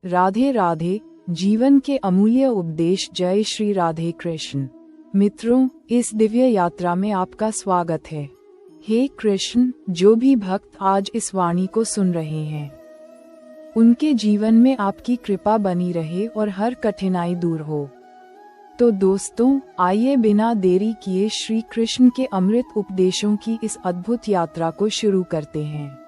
राधे राधे। जीवन के अमूल्य उपदेश। जय श्री राधे कृष्ण। मित्रों, इस दिव्य यात्रा में आपका स्वागत है। हे कृष्ण, जो भी भक्त आज इस वाणी को सुन रहे हैं, उनके जीवन में आपकी कृपा बनी रहे और हर कठिनाई दूर हो। तो दोस्तों, आइए बिना देरी किए श्री कृष्ण के अमृत उपदेशों की इस अद्भुत यात्रा को शुरू करते हैं।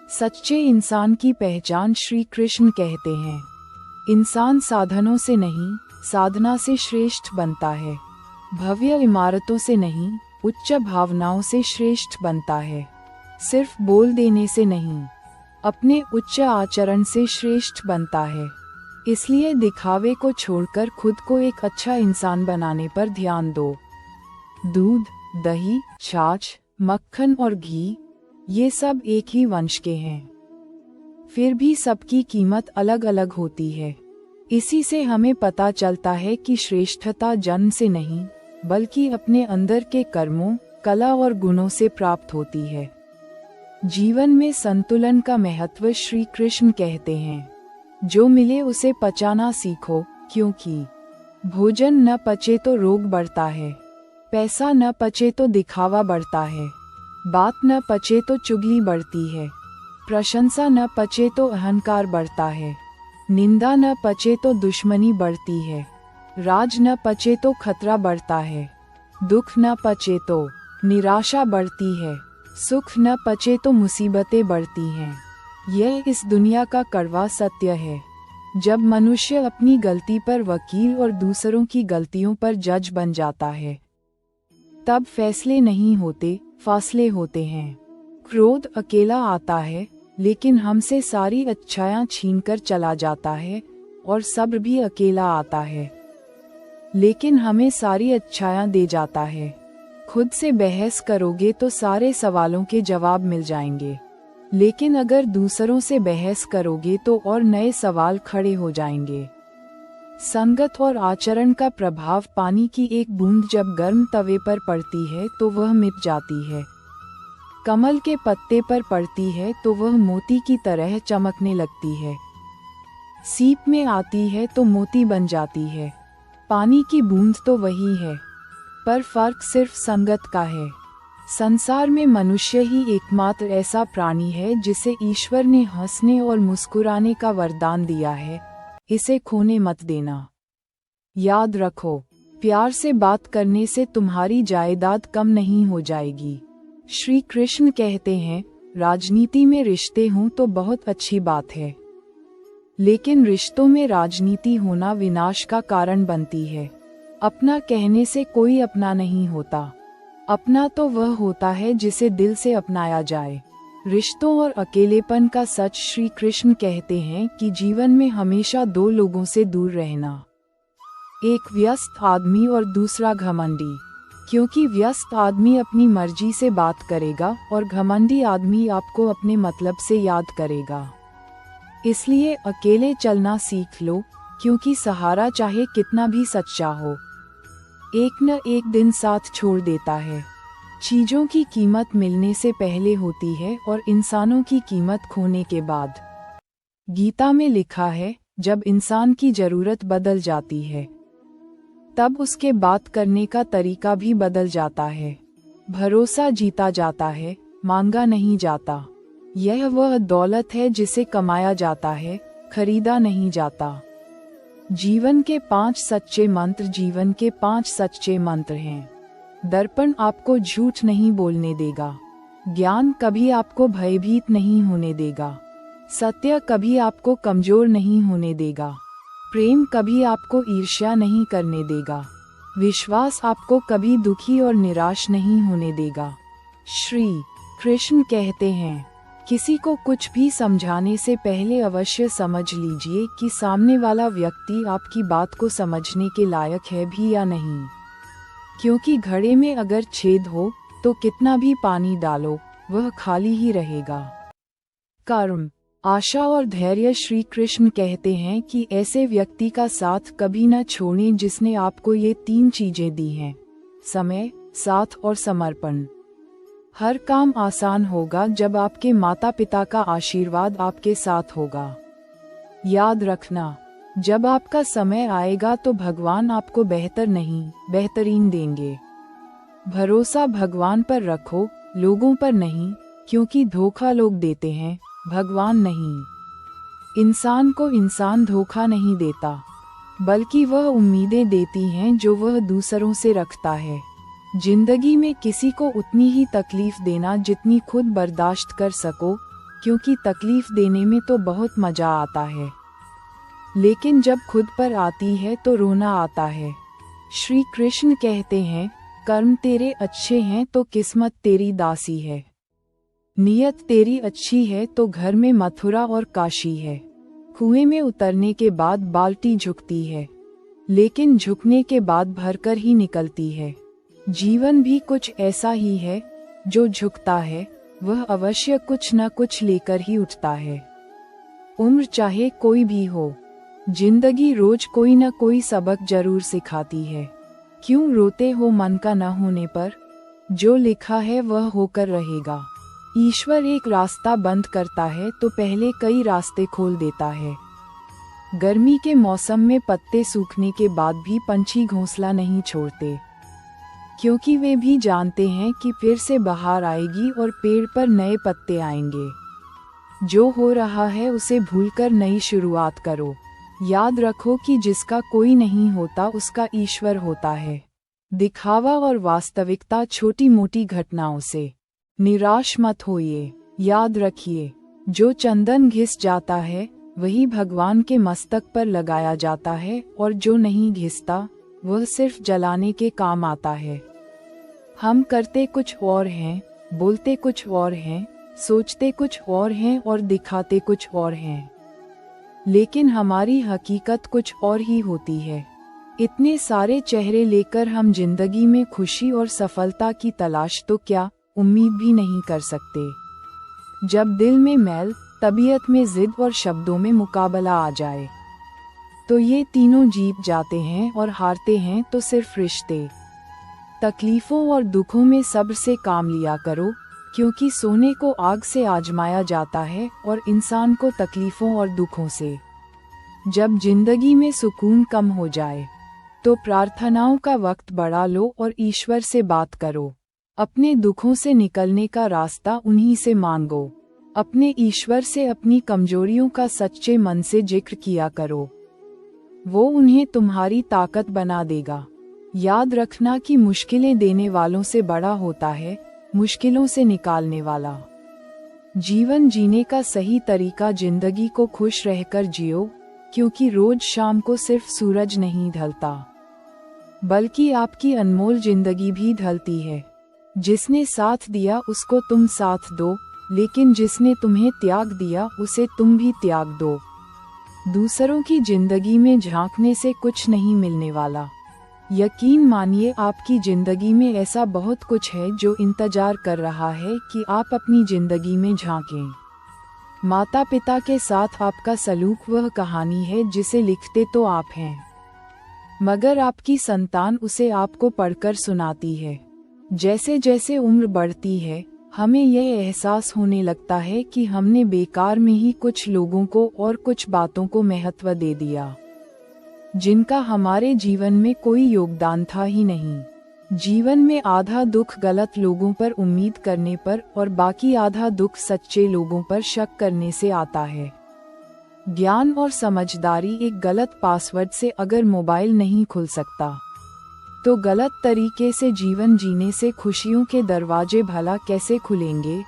सच्चे इंसान की पहचान श्री कृष्ण कहते हैं, इंसान साधनों से नहीं, साधना से श्रेष्ठ बनता है। भव्य इमारतों से नहीं, उच्च भावनाओं से श्रेष्ठ बनता है। सिर्फ बोल देने से नहीं, अपने उच्च आचरण से श्रेष्ठ बनता है। इसलिए दिखावे को छोड़कर खुद को एक अच्छा इंसान बनाने पर ध्यान दो। दूध, दही, छाछ, मक्खन और घी, ये सब एक ही वंश के हैं, फिर भी सबकी कीमत अलग अलग होती है। इसी से हमें पता चलता है कि श्रेष्ठता जन्म से नहीं, बल्कि अपने अंदर के कर्मों, कला और गुणों से प्राप्त होती है। जीवन में संतुलन का महत्व श्री कृष्ण कहते हैं, जो मिले उसे पचाना सीखो, क्योंकि भोजन न पचे तो रोग बढ़ता है, पैसा न पचे तो दिखावा बढ़ता है, बात न पचे तो चुगली बढ़ती है, प्रशंसा न पचे तो अहंकार बढ़ता है, निंदा न पचे तो दुश्मनी बढ़ती है, राज न पचे तो खतरा बढ़ता है, दुख न पचे तो निराशा बढ़ती है, सुख न पचे तो मुसीबतें बढ़ती हैं। यह इस दुनिया का कड़वा सत्य है। जब मनुष्य अपनी गलती पर वकील और दूसरों की गलतियों पर जज बन जाता है, तब फैसले नहीं होते, फासले होते हैं। क्रोध अकेला आता है, लेकिन हमसे सारी अच्छाइयाँ छीनकर चला जाता है, और सब्र भी अकेला आता है, लेकिन हमें सारी अच्छाइयाँ दे जाता है। खुद से बहस करोगे तो सारे सवालों के जवाब मिल जाएंगे, लेकिन अगर दूसरों से बहस करोगे तो और नए सवाल खड़े हो जाएंगे। संगत और आचरण का प्रभाव। पानी की एक बूंद जब गर्म तवे पर पड़ती है तो वह मिट जाती है, कमल के पत्ते पर पड़ती है तो वह मोती की तरह चमकने लगती है, सीप में आती है तो मोती बन जाती है। पानी की बूंद तो वही है, पर फर्क सिर्फ संगत का है। संसार में मनुष्य ही एकमात्र ऐसा प्राणी है जिसे ईश्वर ने हंसने और मुस्कुराने का वरदान दिया है। इसे खोने मत देना। याद रखो, प्यार से बात करने से तुम्हारी जायदाद कम नहीं हो जाएगी। श्री कृष्ण कहते हैं, राजनीति में रिश्ते हों तो बहुत अच्छी बात है, लेकिन रिश्तों में राजनीति होना विनाश का कारण बनती है। अपना कहने से कोई अपना नहीं होता। अपना तो वह होता है जिसे दिल से अपनाया जाए। रिश्तों और अकेलेपन का सच। श्री कृष्ण कहते हैं कि जीवन में हमेशा दो लोगों से दूर रहना, एक व्यस्त आदमी और दूसरा घमंडी, क्योंकि व्यस्त आदमी अपनी मर्जी से बात करेगा और घमंडी आदमी आपको अपने मतलब से याद करेगा। इसलिए अकेले चलना सीख लो, क्योंकि सहारा चाहे कितना भी सच्चा हो, एक न एक दिन साथ छोड़ देता है। चीजों की कीमत मिलने से पहले होती है और इंसानों की कीमत खोने के बाद। गीता में लिखा है, जब इंसान की जरूरत बदल जाती है, तब उसके बात करने का तरीका भी बदल जाता है। भरोसा जीता जाता है, मांगा नहीं जाता। यह वह दौलत है जिसे कमाया जाता है, खरीदा नहीं जाता। जीवन के 5 सच्चे मंत्र। जीवन के 5 सच्चे मंत्र हैं। दर्पण आपको झूठ नहीं बोलने देगा, ज्ञान कभी आपको भयभीत नहीं होने देगा, सत्य कभी आपको कमजोर नहीं होने देगा, प्रेम कभी आपको ईर्ष्या नहीं करने देगा, विश्वास आपको कभी दुखी और निराश नहीं होने देगा। श्री कृष्ण कहते हैं, किसी को कुछ भी समझाने से पहले अवश्य समझ लीजिए कि सामने वाला व्यक्ति आपकी बात को समझने के लायक है भी या नहीं, क्योंकि घड़े में अगर छेद हो तो कितना भी पानी डालो वह खाली ही रहेगा। कर्म, आशा और धैर्य। श्री कृष्ण कहते हैं कि ऐसे व्यक्ति का साथ कभी न छोड़ें जिसने आपको ये 3 चीजें दी हैं, समय, साथ और समर्पण। हर काम आसान होगा जब आपके माता पिता का आशीर्वाद आपके साथ होगा। याद रखना, जब आपका समय आएगा तो भगवान आपको बेहतर नहीं, बेहतरीन देंगे। भरोसा भगवान पर रखो, लोगों पर नहीं, क्योंकि धोखा लोग देते हैं, भगवान नहीं। इंसान को इंसान धोखा नहीं देता, बल्कि वह उम्मीदें देती हैं जो वह दूसरों से रखता है। जिंदगी में किसी को उतनी ही तकलीफ देना जितनी खुद बर्दाश्त कर सको, क्योंकि तकलीफ देने में तो बहुत मजा आता है, लेकिन जब खुद पर आती है तो रोना आता है। श्री कृष्ण कहते हैं, कर्म तेरे अच्छे हैं तो किस्मत तेरी दासी है। नियत तेरी अच्छी है तो घर में मथुरा और काशी है। कुएं में उतरने के बाद बाल्टी झुकती है, लेकिन झुकने के बाद भरकर ही निकलती है। जीवन भी कुछ ऐसा ही है, जो झुकता है वह अवश्य कुछ न कुछ लेकर ही उठता है। उम्र चाहे कोई भी हो, जिंदगी रोज कोई न कोई सबक जरूर सिखाती है। क्यों रोते हो मन का न होने पर? जो लिखा है वह होकर रहेगा। ईश्वर एक रास्ता बंद करता है तो पहले कई रास्ते खोल देता है। गर्मी के मौसम में पत्ते सूखने के बाद भी पंछी घोंसला नहीं छोड़ते, क्योंकि वे भी जानते हैं कि फिर से बहार आएगी और पेड़ पर नए पत्ते आएंगे। जो हो रहा है उसे भूलकर नई शुरुआत करो। याद रखो कि जिसका कोई नहीं होता उसका ईश्वर होता है। दिखावा और वास्तविकता छोटी मोटी घटनाओं से। निराश मत होइए, याद रखिए, जो चंदन घिस जाता है वही भगवान के मस्तक पर लगाया जाता है, और जो नहीं घिसता वह सिर्फ जलाने के काम आता है। हम करते कुछ और हैं, बोलते कुछ और हैं, सोचते कुछ और हैं और दिखाते कुछ और हैं, लेकिन हमारी हकीकत कुछ और ही होती है। इतने सारे चेहरे लेकर हम जिंदगी में खुशी और सफलता की तलाश तो क्या उम्मीद भी नहीं कर सकते। जब दिल में मैल, तबीयत में जिद और शब्दों में मुकाबला आ जाए, तो ये तीनों जीत जाते हैं और हारते हैं तो सिर्फ रिश्ते। तकलीफों और दुखों में सब्र से काम लिया करो, क्योंकि सोने को आग से आजमाया जाता है और इंसान को तकलीफों और दुखों से। जब जिंदगी में सुकून कम हो जाए तो प्रार्थनाओं का वक्त बढ़ा लो और ईश्वर से बात करो। अपने दुखों से निकलने का रास्ता उन्हीं से मांगो। अपने ईश्वर से अपनी कमजोरियों का सच्चे मन से जिक्र किया करो, वो उन्हें तुम्हारी ताकत बना देगा। याद रखना कि मुश्किलें देने वालों से बड़ा होता है मुश्किलों से निकालने वाला। जीवन जीने का सही तरीका जिंदगी को खुश रहकर जियो, क्योंकि रोज शाम को सिर्फ सूरज नहीं ढलता, बल्कि आपकी अनमोल जिंदगी भी ढलती है। जिसने साथ दिया उसको तुम साथ दो, लेकिन जिसने तुम्हें त्याग दिया उसे तुम भी त्याग दो। दूसरों की जिंदगी में झांकने से कुछ नहीं मिलने वाला। यकीन मानिए आपकी जिंदगी में ऐसा बहुत कुछ है जो इंतजार कर रहा है कि आप अपनी जिंदगी में झांकें। माता पिता के साथ आपका सलूक वह कहानी है जिसे लिखते तो आप हैं, मगर आपकी संतान उसे आपको पढ़कर सुनाती है। जैसे जैसे उम्र बढ़ती है, हमें यह एहसास होने लगता है कि हमने बेकार में ही कुछ लोगों को और कुछ बातों को महत्व दे दिया, जिनका हमारे जीवन में कोई योगदान था ही नहीं। जीवन में आधा दुख गलत लोगों पर उम्मीद करने पर और बाकी आधा दुख सच्चे लोगों पर शक करने से आता है। ज्ञान और समझदारी एक गलत पासवर्ड से अगर मोबाइल नहीं खुल सकता, तो गलत तरीके से जीवन जीने से खुशियों के दरवाजे भला कैसे खुलेंगे।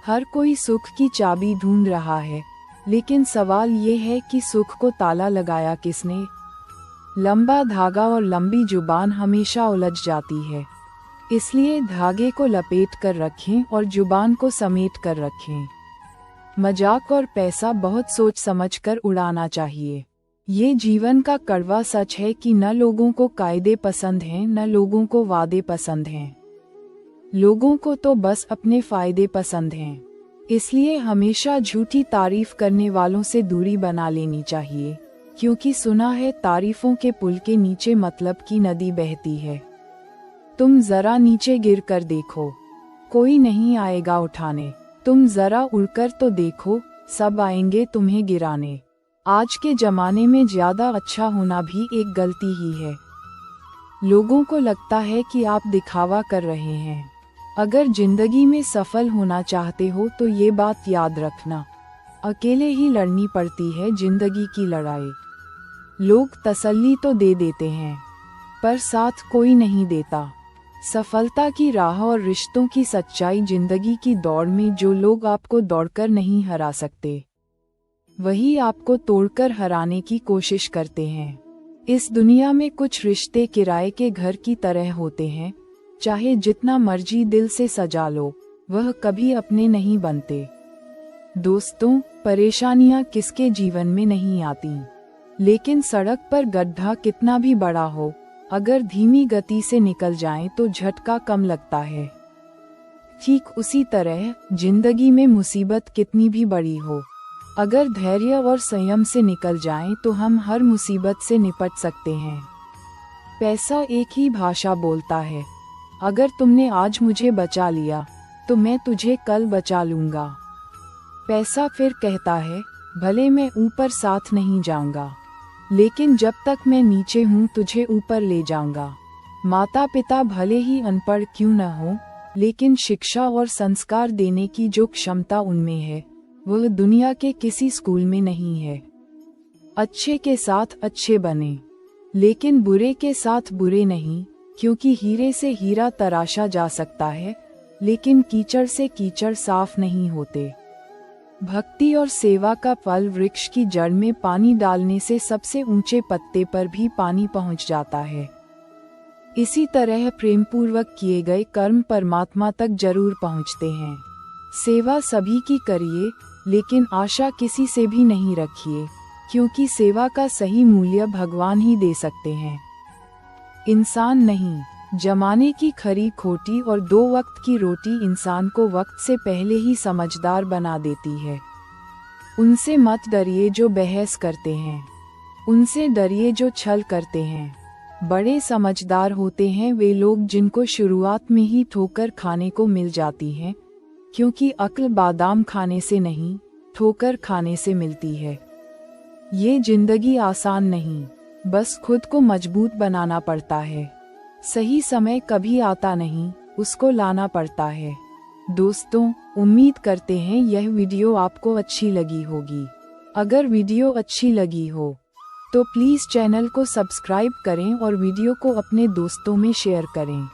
हर कोई सुख की चाबी ढूंढ रहा है, लेकिन सवाल ये है कि सुख को ताला लगाया किसने। लंबा धागा और लंबी जुबान हमेशा उलझ जाती है, इसलिए धागे को लपेट कर रखें और जुबान को समेट कर रखें। मजाक और पैसा बहुत सोच समझ कर उड़ाना चाहिए। ये जीवन का कड़वा सच है कि न लोगों को कायदे पसंद हैं न लोगों को वादे पसंद हैं। लोगों को तो बस अपने फायदे पसंद हैं। इसलिए हमेशा झूठी तारीफ करने वालों से दूरी बना लेनी चाहिए, क्योंकि सुना है तारीफों के पुल के नीचे मतलब की नदी बहती है। तुम जरा नीचे गिर कर देखो, कोई नहीं आएगा उठाने। तुम जरा उड़कर तो देखो, सब आएंगे तुम्हें गिराने। आज के जमाने में ज्यादा अच्छा होना भी एक गलती ही है। लोगों को लगता है कि आप दिखावा कर रहे हैं। अगर जिंदगी में सफल होना चाहते हो तो ये बात याद रखना, अकेले ही लड़नी पड़ती है जिंदगी की लड़ाई। लोग तसल्ली तो दे देते हैं, पर साथ कोई नहीं देता। सफलता की राह और रिश्तों की सच्चाई, जिंदगी की दौड़ में जो लोग आपको दौड़कर नहीं हरा सकते, वही आपको तोड़कर हराने की कोशिश करते हैं। इस दुनिया में कुछ रिश्ते किराए के घर की तरह होते हैं, चाहे जितना मर्जी दिल से सजा लो, वह कभी अपने नहीं बनते। दोस्तों, परेशानियां किसके जीवन में नहीं आती, लेकिन सड़क पर गड्ढा कितना भी बड़ा हो, अगर धीमी गति से निकल जाएं तो झटका कम लगता है। ठीक उसी तरह जिंदगी में मुसीबत कितनी भी बड़ी हो, अगर धैर्य और संयम से निकल जाएं तो हम हर मुसीबत से निपट सकते हैं। पैसा एक ही भाषा बोलता है, अगर तुमने आज मुझे बचा लिया तो मैं तुझे कल बचा लूंगा। पैसा फिर कहता है, भले मैं ऊपर साथ नहीं जाऊंगा, लेकिन जब तक मैं नीचे हूँ तुझे ऊपर ले जाऊंगा। माता पिता भले ही अनपढ़ क्यों न हो, लेकिन शिक्षा और संस्कार देने की जो क्षमता उनमें है, वह दुनिया के किसी स्कूल में नहीं है। अच्छे के साथ अच्छे बने, लेकिन बुरे के साथ बुरे नहीं, क्योंकि हीरे से हीरा तराशा जा सकता है, लेकिन कीचड़ से कीचड़ साफ नहीं होते। भक्ति और सेवा का फल वृक्ष की जड़ में पानी डालने से सबसे ऊंचे पत्ते पर भी पानी पहुंच जाता है। इसी तरह प्रेमपूर्वक किए गए कर्म परमात्मा तक जरूर पहुंचते हैं। सेवा सभी की करिए, लेकिन आशा किसी से भी नहीं रखिए, क्योंकि सेवा का सही मूल्य भगवान ही दे सकते हैं, इंसान नहीं। जमाने की खरी खोटी और 2 वक्त की रोटी इंसान को वक्त से पहले ही समझदार बना देती है। उनसे मत डरिए जो बहस करते हैं, उनसे डरिए जो छल करते हैं। बड़े समझदार होते हैं वे लोग जिनको शुरुआत में ही ठोकर खाने को मिल जाती है, क्योंकि अक्ल बादाम खाने से नहीं, ठोकर खाने से मिलती है। ये जिंदगी आसान नहीं, बस खुद को मजबूत बनाना पड़ता है। सही समय कभी आता नहीं, उसको लाना पड़ता है। दोस्तों, उम्मीद करते हैं यह वीडियो आपको अच्छी लगी होगी। अगर वीडियो अच्छी लगी हो तो प्लीज़ चैनल को सब्सक्राइब करें और वीडियो को अपने दोस्तों में शेयर करें।